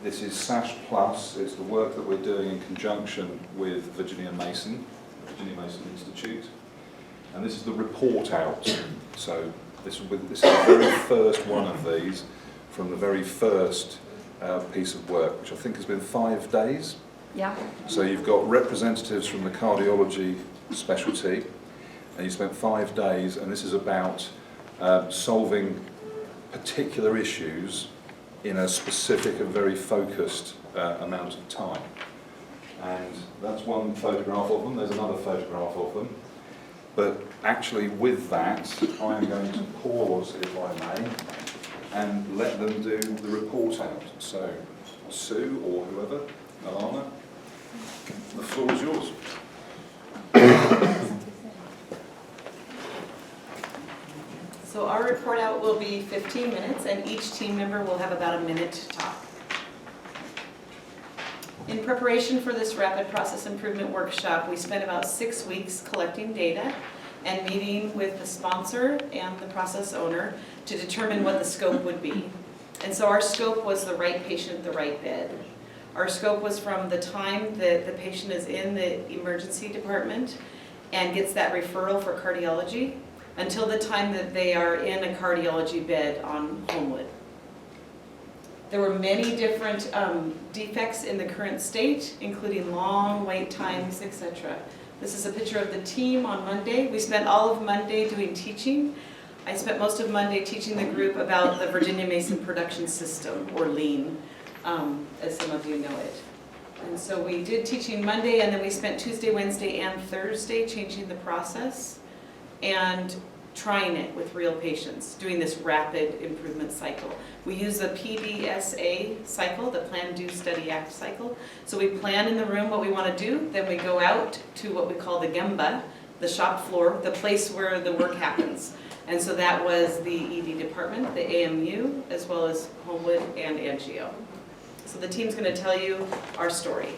This is SASH Plus. It's the work that we're doing in conjunction with Virginia Mason Institute. And this is the report out. So this is the very first one of these from the very first piece of work, which I think has been 5 days. Yeah. So you've got representatives from the cardiology specialty, and you spent 5 days, and this is about solving particular issues in a specific and very focused amount of time. And that's one photograph of them. There's another photograph of them. But actually with that, I am going to pause, if I may, and let them do the report out. So Sue or whoever, Alana, the floor is yours. So our report out will be 15 minutes, and each team member will have about a minute to talk. In preparation for this rapid process improvement workshop, we spent about 6 weeks collecting data and meeting with the sponsor and the process owner to determine what the scope would be. And so our scope was the right patient, the right bed. Our scope was from the time that the patient is in the emergency department and gets that referral for cardiology until the time that they are in a cardiology bed on Homewood. There were many different defects in the current state, including long wait times, etc. This is a picture of the team on Monday. We spent all of Monday doing teaching. I spent most of Monday teaching the group about the Virginia Mason production system, or lean, as some of you know it. And so we did teaching Monday, and then we spent Tuesday, Wednesday, and Thursday changing the process and trying it with real patients, doing this rapid improvement cycle. We use the PDSA cycle, the Plan, Do, Study, Act cycle. So we plan in the room what we want to do, then we go out to what we call the Gemba, the shop floor, the place where the work happens. And so that was the ED department, the AMU, as well as Homewood and Angio. So the team's going to tell you our story.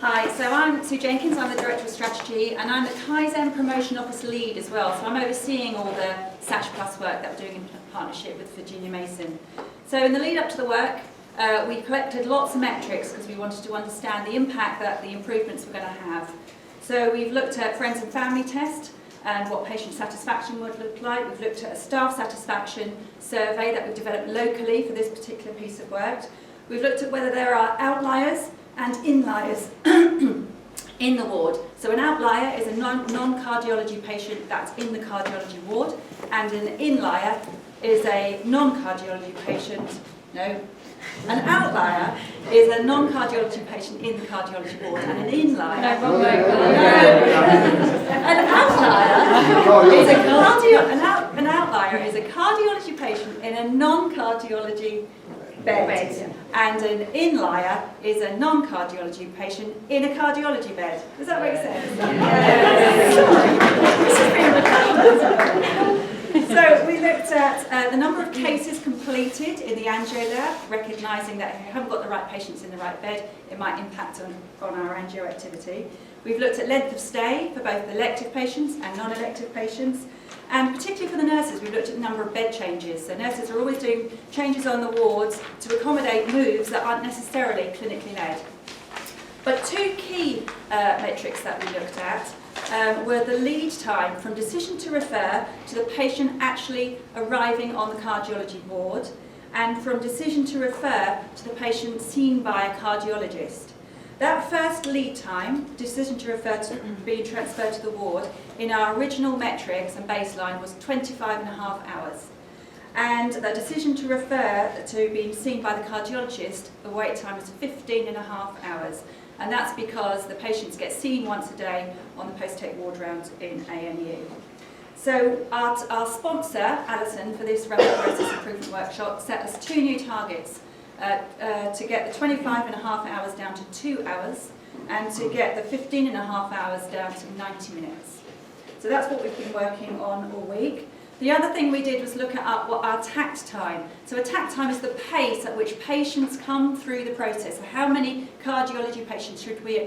Hi, so I'm Sue Jenkins, I'm the Director of Strategy, and I'm the Kaizen Promotion Office Lead as well. So I'm overseeing all the SASH Plus work that we're doing in partnership with Virginia Mason. So in the lead up to the work, we collected lots of metrics because we wanted to understand the impact that the improvements were going to have. So we've looked at friends and family test and what patient satisfaction would look like. We've looked at a staff satisfaction survey that we've developed locally for this particular piece of work. We've looked at whether there are outliers and inliers in the ward. So an outlier is a non-cardiology patient that's in the cardiology ward, and an inlier is a non-cardiology patient. No. An outlier is a non-cardiology patient in the cardiology ward, and an inlier. An outlier is a cardiology patient in a non-cardiology bed. And an inlier is a non-cardiology patient in a cardiology bed. Does that make sense? So we looked at the number of cases completed in the angio lab, recognising that if you haven't got the right patients in the right bed, it might impact on our angio activity. We've looked at length of stay for both elective patients and non-elective patients. And particularly for the nurses, we've looked at the number of bed changes. So nurses are always doing changes on the wards to accommodate moves that aren't necessarily clinically led. But two key metrics that we looked at were the lead time from decision to refer to the patient actually arriving on the cardiology ward, and from decision to refer to the patient seen by a cardiologist. That first lead time, decision to refer to being transferred to the ward, in our original metrics and baseline was 25.5 hours. And the decision to refer to being seen by the cardiologist, the wait time was 15.5 hours. And that's because the patients get seen once a day on the post-take ward round in AMU. So our sponsor, Alison, for this rapid process improvement workshop set us 2 new targets. To get the 25.5 hours down to 2 hours, and to get the 15.5 hours down to 90 minutes. So that's what we've been working on all week. The other thing we did was look at our takt time. So a takt time is the pace at which patients come through the process. So how many cardiology patients should we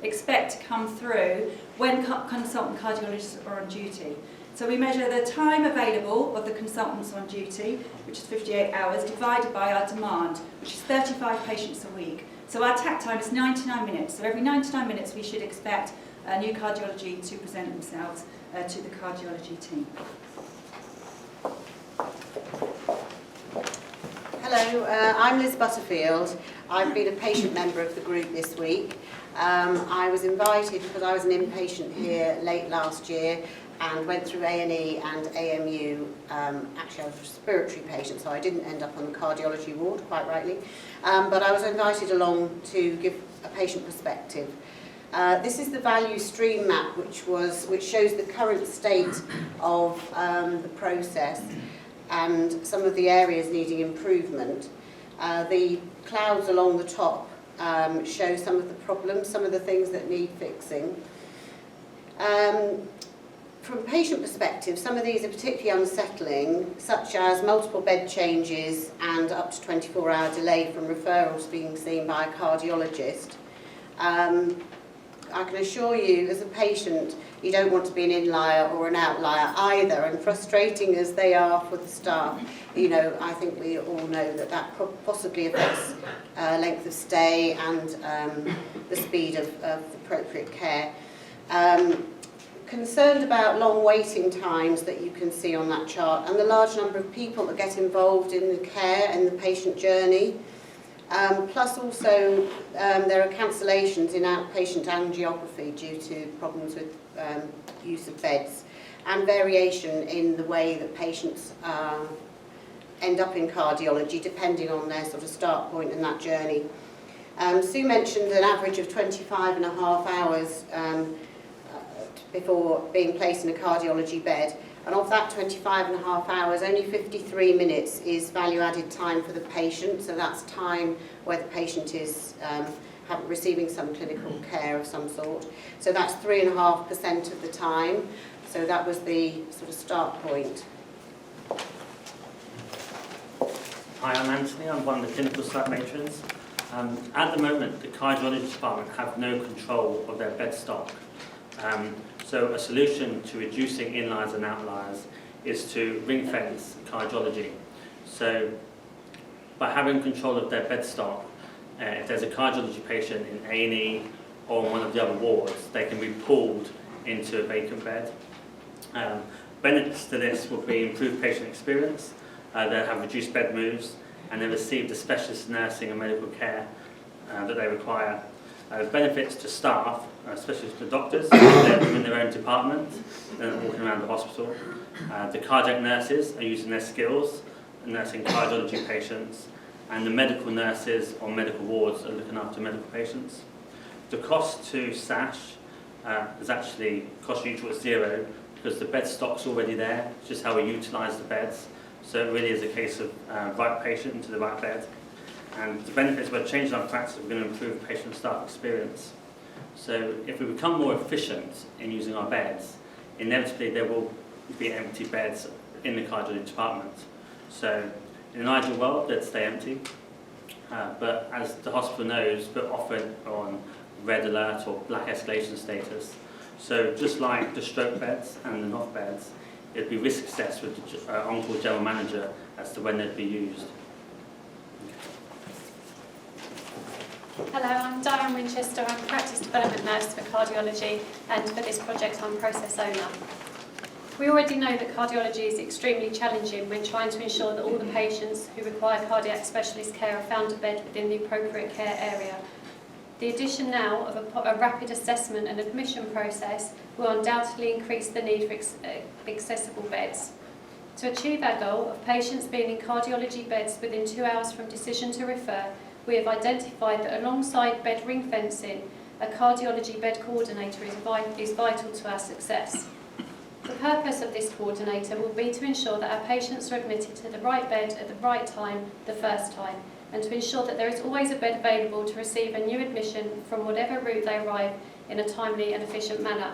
expect to come through when consultant cardiologists are on duty? So we measure the time available of the consultants on duty, which is 58 hours, divided by our demand, which is 35 patients a week. So our takt time is 99 minutes. So every 99 minutes we should expect a new cardiology to present themselves to the cardiology team. Hello, I'm Liz Butterfield. I've been a patient member of the group this week. I was invited because I was an inpatient here late last year and went through A&E and AMU. Actually, I was a respiratory patient, so I didn't end up on the cardiology ward, quite rightly. But I was invited along to give a patient perspective. This is the value stream map, which shows the current state of the process and some of the areas needing improvement. The clouds along the top show some of the problems, some of the things that need fixing. From a patient perspective, some of these are particularly unsettling, such as multiple bed changes and up to 24-hour delay from referrals being seen by a cardiologist. I can assure you, as a patient, you don't want to be an inlier or an outlier either, and frustrating as they are for the staff, you know, I think we all know that that possibly affects length of stay and the speed of appropriate care. Concerned about long waiting times that you can see on that chart and the large number of people that get involved in the care and the patient journey. Plus also there are cancellations in outpatient angiography due to problems with use of beds and variation in the way that patients end up in cardiology depending on their sort of start point in that journey. Sue mentioned an average of 25.5 hours before being placed in a cardiology bed, and of that 25.5 hours, only 53 minutes is value-added time for the patient, so that's time where the patient is receiving some clinical care of some sort. So that's 3.5% of the time, so that was the sort of start point. Hi, I'm Anthony. I'm one of the clinical site matrons. At the moment, the cardiology department have no control of their bed stock. So a solution to reducing inliers and outliers is to ring-fence cardiology. So by having control of their bed stock, if there's a cardiology patient in A&E or one of the other wards, they can be pulled into a vacant bed. Benefits to this will be improved patient experience, they'll have reduced bed moves, and they receive the specialist nursing and medical care that they require. Benefits to staff, especially to the doctors, they're in their own department, they're walking around the hospital. The cardiac nurses are using their skills, nursing cardiology patients, and the medical nurses on medical wards are looking after medical patients. The cost to SASH is actually cost neutral at zero because the bed stock's already there, it's just how we utilise the beds. So it really is a case of right patient into the right bed. And the benefits by changing our practice are going to improve patient and staff experience. So if we become more efficient in using our beds, inevitably there will be empty beds in the cardiology department. So in an ideal world, they'd stay empty. But as the hospital knows, we're often on red alert or black escalation status. So just like the stroke beds and the knock beds, it'd be risk assessed with the on-call general manager as to when they'd be used. Hello, I'm Diane Winchester. I'm a practice development nurse for cardiology, and for this project I'm process owner. We already know that cardiology is extremely challenging when trying to ensure that all the patients who require cardiac specialist care are found a bed within the appropriate care area. The addition now of a rapid assessment and admission process will undoubtedly increase the need for accessible beds. To achieve our goal of patients being in cardiology beds within 2 hours from decision to refer, we have identified that alongside bed ring fencing, a cardiology bed coordinator is vital to our success. The purpose of this coordinator will be to ensure that our patients are admitted to the right bed at the right time, the first time, and to ensure that there is always a bed available to receive a new admission from whatever route they arrive in a timely and efficient manner.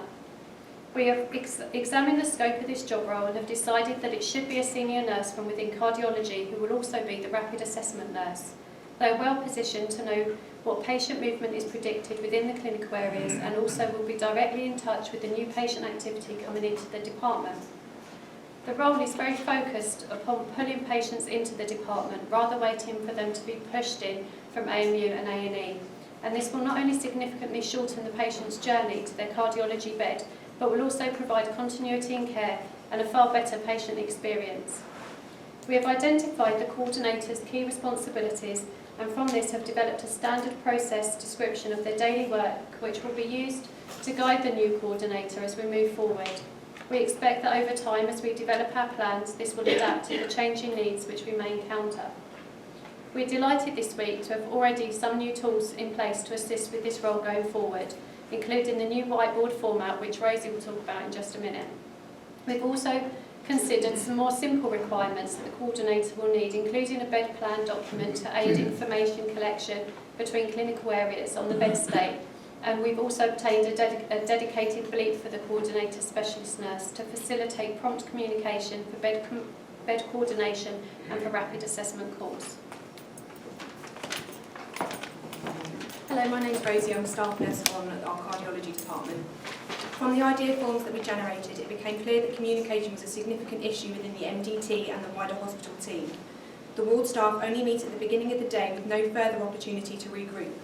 We have examined the scope of this job role and have decided that it should be a senior nurse from within cardiology who will also be the rapid assessment nurse. They are well positioned to know what patient movement is predicted within the clinical areas and also will be directly in touch with the new patient activity coming into the department. The role is very focused upon pulling patients into the department rather waiting for them to be pushed in from AMU and A&E. And this will not only significantly shorten the patient's journey to their cardiology bed, but will also provide continuity in care and a far better patient experience. We have identified the coordinator's key responsibilities and from this have developed a standard process description of their daily work which will be used to guide the new coordinator as we move forward. We expect that over time, as we develop our plans, this will adapt to the changing needs which we may encounter. We're delighted this week to have already some new tools in place to assist with this role going forward, including the new whiteboard format, which Rosie will talk about in just a minute. We've also considered some more simple requirements that the coordinator will need, including a bed plan document to aid information collection between clinical areas on the bed state. And we've also obtained a dedicated bleep for the coordinator specialist nurse to facilitate prompt communication for bed coordination and for rapid assessment calls. Hello, my name is Rosie. I'm a staff nurse on our cardiology department. From the idea forms that we generated, it became clear that communication was a significant issue within the MDT and the wider hospital team. The ward staff only meet at the beginning of the day with no further opportunity to regroup.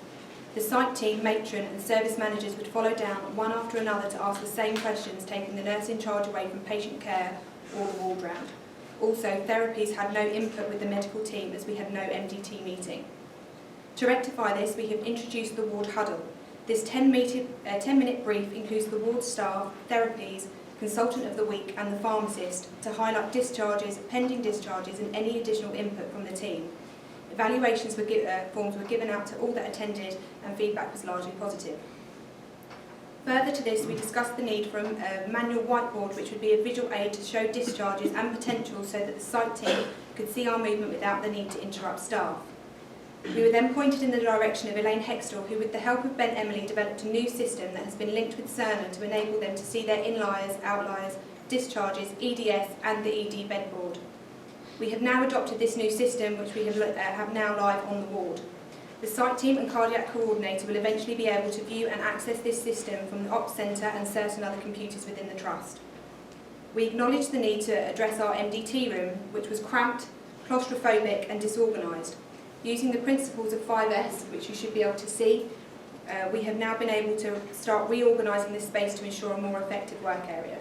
The site team, matron and service managers would follow down one after another to ask the same questions, taking the nurse in charge away from patient care or the ward round. Also, therapies had no input with the medical team as we had no MDT meeting. To rectify this, we have introduced the ward huddle. This 10-minute brief includes the ward staff, therapies, consultant of the week and the pharmacist to highlight discharges, pending discharges and any additional input from the team. Evaluations forms were given out to all that attended and feedback was largely positive. Further to this, we discussed the need for a manual whiteboard which would be a visual aid to show discharges and potential so that the site team could see our movement without the need to interrupt staff. We were then pointed in the direction of Elaine Hextall, who with the help of Ben Emily developed a new system that has been linked with Cerner to enable them to see their inliers, outliers, discharges, EDS and the ED bedboard. We have now adopted this new system which we have now live on the ward. The site team and cardiac coordinator will eventually be able to view and access this system from the ops centre and certain other computers within the trust. We acknowledge the need to address our MDT room, which was cramped, claustrophobic and disorganised. Using the principles of 5S, which you should be able to see, we have now been able to start reorganising this space to ensure a more effective work area.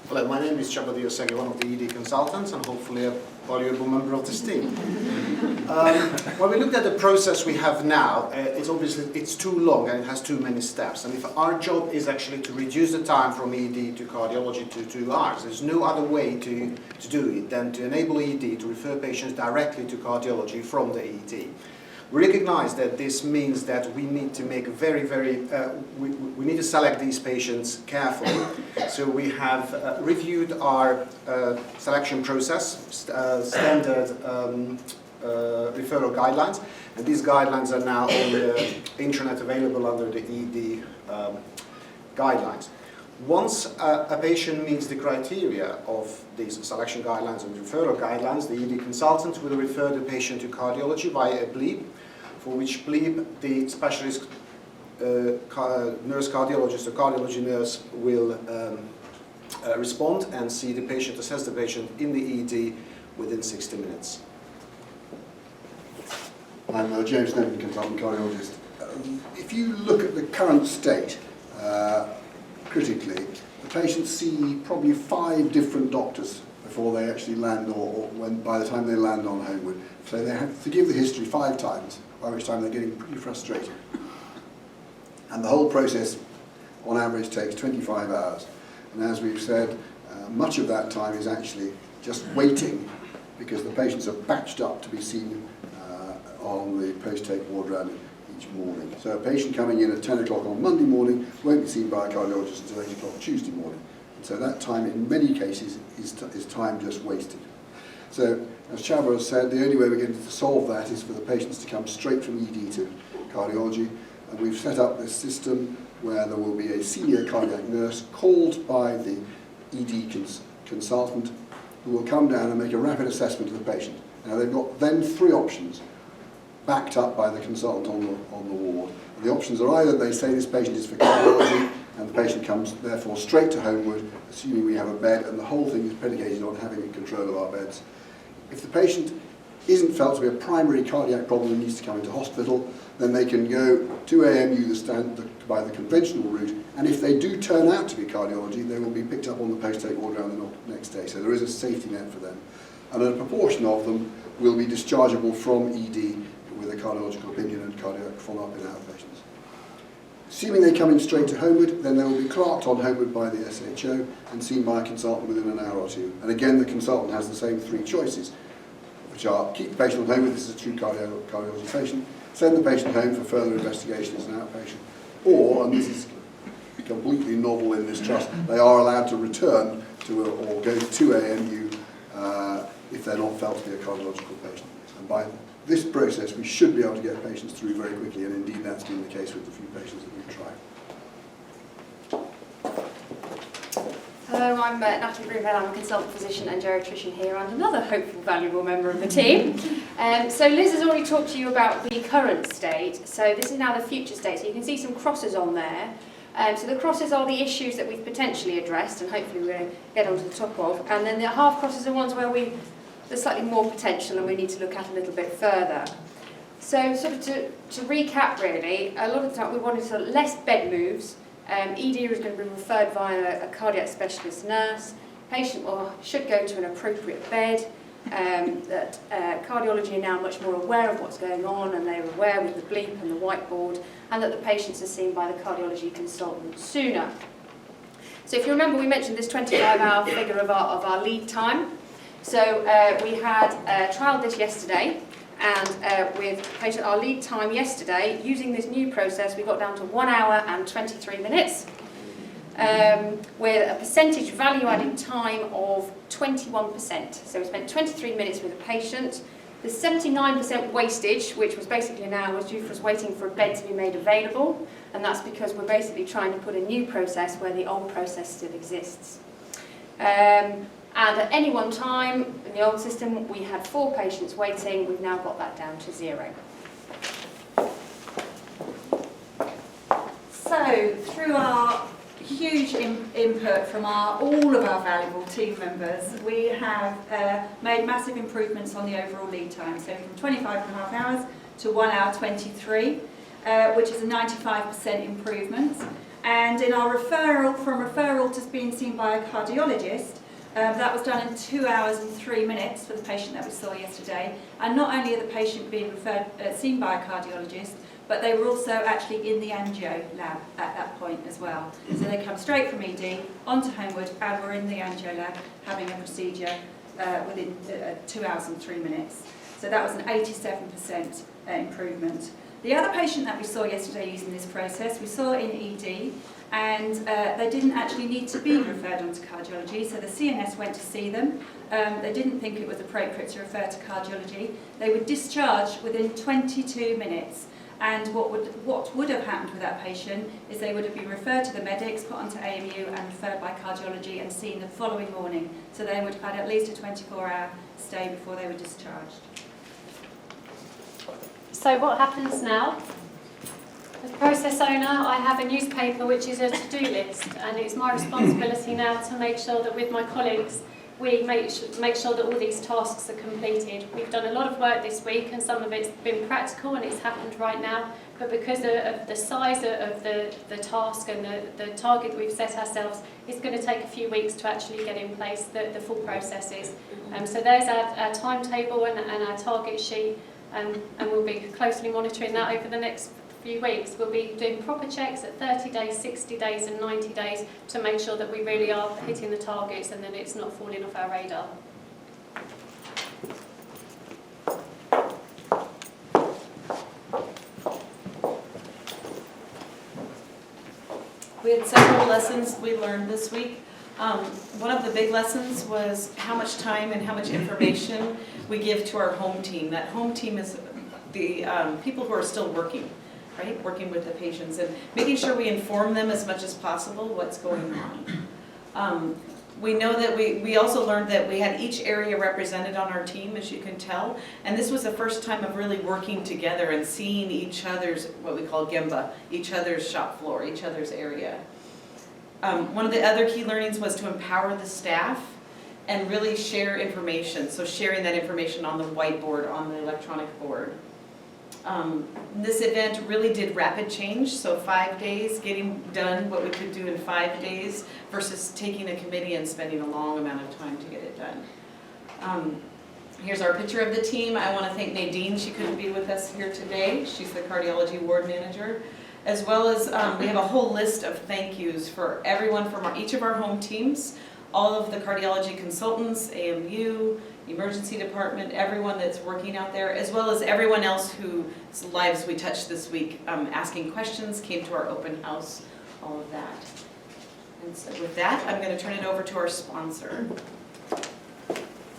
Hello, my name is Chabadi Osegi, one of the ED consultants and hopefully a valuable member of this team. When we looked at the process we have now, it's too long and it has too many steps. And if our job is actually to reduce the time from ED to cardiology to 2 hours, there's no other way to do it than to enable ED to refer patients directly to cardiology from the ED. We recognize that this means that we need to make we need to select these patients carefully. So we have reviewed our selection process, standard referral guidelines, and these guidelines are now on the intranet available under the ED guidelines. Once a patient meets the criteria of these selection guidelines and referral guidelines, the ED consultant will refer the patient to cardiology via a bleep, for which bleep the specialist nurse cardiologist or cardiology nurse will respond and see the patient, assess the patient in the ED within 60 minutes. I'm James Nevin, consultant cardiologist. If you look at the current state, critically, the patients see probably 5 different doctors before they actually land or by the time they land on Homewood. So they have to give the history 5 times, by which time they're getting pretty frustrated. And the whole process, on average, takes 25 hours. And as we've said, much of that time is actually just waiting because the patients are batched up to be seen on the post-take ward round each morning. So a patient coming in at 10 o'clock on Monday morning won't be seen by a cardiologist until 8 o'clock Tuesday morning. And so that time, in many cases, is time just wasted. So, as Chava has said, the only way we're going to solve that is for the patients to come straight from ED to cardiology. And we've set up this system where there will be a senior cardiac nurse called by the ED consultant who will come down and make a rapid assessment of the patient. Now they've got then 3 options backed up by the consultant on the ward. And the options are either they say this patient is for cardiology and the patient comes therefore straight to Homewood, assuming we have a bed, and the whole thing is predicated on having control of our beds. If the patient isn't felt to be a primary cardiac problem and needs to come into hospital, then they can go to AMU by the conventional route, and if they do turn out to be cardiology, they will be picked up on the post-take order on the next day. So there is a safety net for them. And a proportion of them will be dischargeable from ED with a cardiological opinion and cardiac follow-up in outpatients. Assuming they come in straight to Homewood, then they will be clerked on Homewood by the SHO and seen by a consultant within an hour or two. And again, the consultant has the same three choices, which are keep the patient on Homewood, this is a true cardiology patient, send the patient home for further investigation as an outpatient, or, and this is completely novel in this trust, they are allowed to return to or go to AMU if they're not felt to be a cardiological patient. And by this process, we should be able to get patients through very quickly, and indeed that's been the case with the few patients that we've tried. Hello, I'm Natalie Broomhead. I'm a consultant physician and geriatrician here, and another hopeful, valuable member of the team. So Liz has already talked to you about the current state, so this is now the future state. So you can see some crosses on there. So the crosses are the issues that we've potentially addressed, and hopefully we're going to get onto the top of. And then the half crosses are ones where there's slightly more potential and we need to look at a little bit further. So sort of to recap really, a lot of the time we wanted less bed moves. ED is going to be referred via a cardiac specialist nurse. Patient should go to an appropriate bed. That cardiology are now much more aware of what's going on, and they're aware with the bleep and the whiteboard, and that the patients are seen by the cardiology consultant sooner. So if you remember, we mentioned this 25-hour figure of our lead time. So we had trialled this yesterday, and with our lead time yesterday, using this new process, we got down to 1 hour and 23 minutes, with a percentage value-added time of 21%. So we spent 23 minutes with a patient. The 79% wastage, which was basically an hour, was due for us waiting for a bed to be made available, and that's because we're basically trying to put a new process where the old process still exists. And at any one time, in the old system, we had 4 patients waiting. We've now got that down to 0. So, through our huge input from all of our valuable team members, we have made massive improvements on the overall lead time. So from 25.5 hours to 1 hour 23, which is a 95% improvement. And in our referral to being seen by a cardiologist, that was done in 2 hours and 3 minutes for the patient that we saw yesterday. And not only are the patient being seen by a cardiologist, but they were also actually in the angio lab at that point as well. So they come straight from ED onto Homewood, and we're in the angio lab having a procedure within 2 hours and 3 minutes. So that was an 87% improvement. The other patient that we saw yesterday using this process, we saw in ED, and they didn't actually need to be referred on to cardiology, so the CNS went to see them. They didn't think it was appropriate to refer to cardiology. They were discharged within 22 minutes. And what would have happened with that patient is they would have been referred to the medics, put onto AMU and referred by cardiology and seen the following morning. So they would have had at least a 24-hour stay before they were discharged. So what happens now? As process owner, I have a newspaper which is a to-do list, and it's my responsibility now to make sure that with my colleagues we make sure that all these tasks are completed. We've done a lot of work this week, and some of it's been practical and it's happened right now, but because of the size of the task and the target that we've set ourselves, it's going to take a few weeks to actually get in place the full processes. So there's our timetable and our target sheet, and we'll be closely monitoring that over the next few weeks. We'll be doing proper checks at 30 days, 60 days and 90 days to make sure that we really are hitting the targets and that it's not falling off our radar. We had several lessons we learned this week. One of the big lessons was how much time and how much information we give to our home team. That home team is the people who are still working. Right, working with the patients and making sure we inform them as much as possible what's going on. We know that we also learned that we had each area represented on our team, as you can tell, and this was the first time of really working together and seeing each other's, what we call gemba, each other's shop floor, each other's area. One of the other key learnings was to empower the staff and really share information. So sharing that information on the whiteboard, on the electronic board. This event really did rapid change, so 5 days, getting done what we could do in 5 days versus taking a committee and spending a long amount of time to get it done. Here's our picture of the team. I want to thank Nadine, she couldn't be with us here today. She's the cardiology ward manager. As well as we have a whole list of thank yous for everyone from each of our home teams, all of the cardiology consultants, AMU, emergency department, everyone that's working out there, as well as everyone else whose lives we touched this week, asking questions, came to our open house, all of that. And so with that, I'm going to turn it over to our sponsor.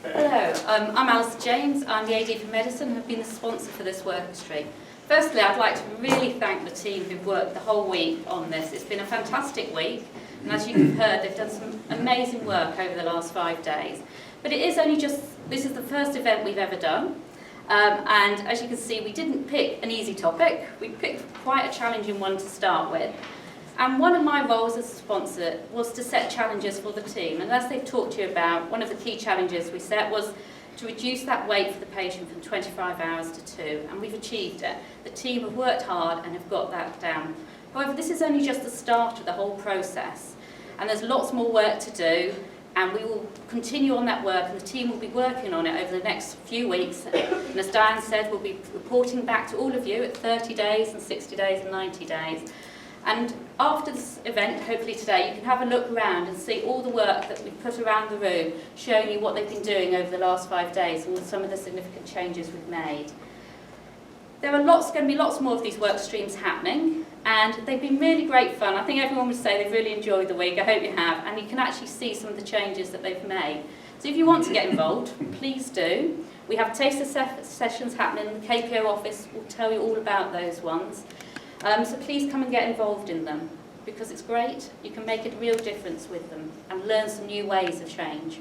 Hello, I'm Alison James. I'm the AD for Medicine and have been the sponsor for this work stream. Firstly, I'd like to really thank the team who've worked the whole week on this. It's been a fantastic week, and as you've heard, they've done some amazing work over the last 5 days. But it is only just, this is the first event we've ever done, and as you can see, we didn't pick an easy topic. We picked quite a challenging one to start with. And one of my roles as a sponsor was to set challenges for the team. And as they've talked to you about, one of the key challenges we set was to reduce that wait for the patient from 25 hours to 2. And we've achieved it. The team have worked hard and have got that down. However, this is only just the start of the whole process. And there's lots more work to do. And we will continue on that work, and the team will be working on it over the next few weeks. And as Diane said, we'll be reporting back to all of you at 30 days and 60 days and 90 days. And after this event, hopefully today, you can have a look around and see all the work that we've put around the room, showing you what they've been doing over the last 5 days and some of the significant changes we've made. There are going to be lots more of these work streams happening, and they've been really great fun. I think everyone would say they've really enjoyed the week. I hope you have, and you can actually see some of the changes that they've made. So if you want to get involved, please do. We have taster sessions happening. The KPO office will tell you all about those ones. So please come and get involved in them, because it's great. You can make a real difference with them and learn some new ways of change.